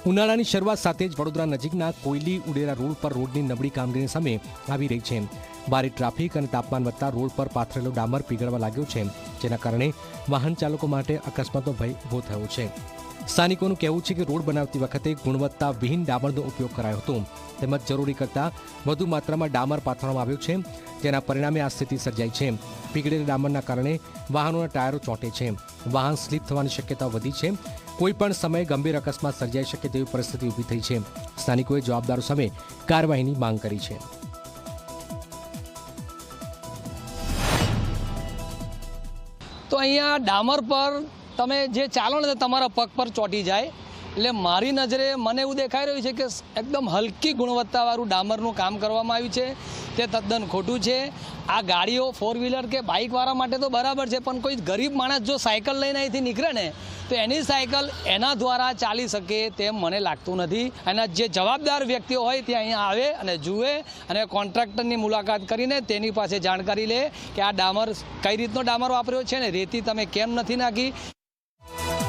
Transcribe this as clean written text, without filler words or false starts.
ઉનાળાની શરૂઆત સાથે જ વડોદરા નજીકના કોયલી ઉડેરા રોડ પર રોડની નબળી કામગીરી સામે આવી રહી છે। ભારે ટ્રાફિક અને તાપમાન વધતા રોડ પર પાથરેલો ડામર પીગળવા લાગ્યો છે, જેના કારણે વાહન ચાલકો માટે અકસ્માતનો ભય ઊભો થયો છે। સ્થાનિકોનું કહેવું છે કે રોડ બનાવતી વખતે ગુણવત્તાવિહીન ડામરનો ઉપયોગ કરાયો હતો, તેમજ જરૂરી કરતાં વધુ માત્રામાં ડામર પાથરવામાં આવ્યો છે, જેના પરિણામે આ સ્થિતિ સર્જાઈ છે। પીગળેલા ડામરના કારણે વાહનોના ટાયરો ચોંટે છે, વાહન સ્લીપ થવાની શક્યતા વધી છે, કોઈપણ સમયે ગંભીર અકસ્માત સર્જાઈ શકે તેવી પરિસ્થિતિ ઊભી થઈ છે। સ્થાનિકોએ જવાબદારો સામે કાર્યવાહીની માંગ કરી છે। તો અહીંયા ડામર પર તમે જે ચાલો ને તમારા પગ પર ચોંટી જાય, એટલે મારી નજરે મને એવું દેખાઈ રહ્યું છે કે એકદમ હલકી ગુણવત્તાવાળું ડામરનું કામ કરવામાં આવ્યું છે, તે તદ્દન ખોટું છે। આ ગાડીઓ 4 વ્હીલર કે બાઇકવાળા માટે તો બરાબર છે, પણ કોઈ ગરીબ માણસ જો સાયકલ લઈને અહીંથી નીકળે ને તો એની સાયકલ એના દ્વારા ચાલી શકે તેમ મને લાગતું નથી। અને જે જવાબદાર વ્યક્તિઓ હોય તે અહીંયા આવે અને જુએ અને કોન્ટ્રાક્ટરની મુલાકાત કરીને તેની પાસે જાણકારી લે કે આ ડામર કઈ રીતનો ડામર વાપર્યો છે ને રેતી તમે કેમ નથી નાખી।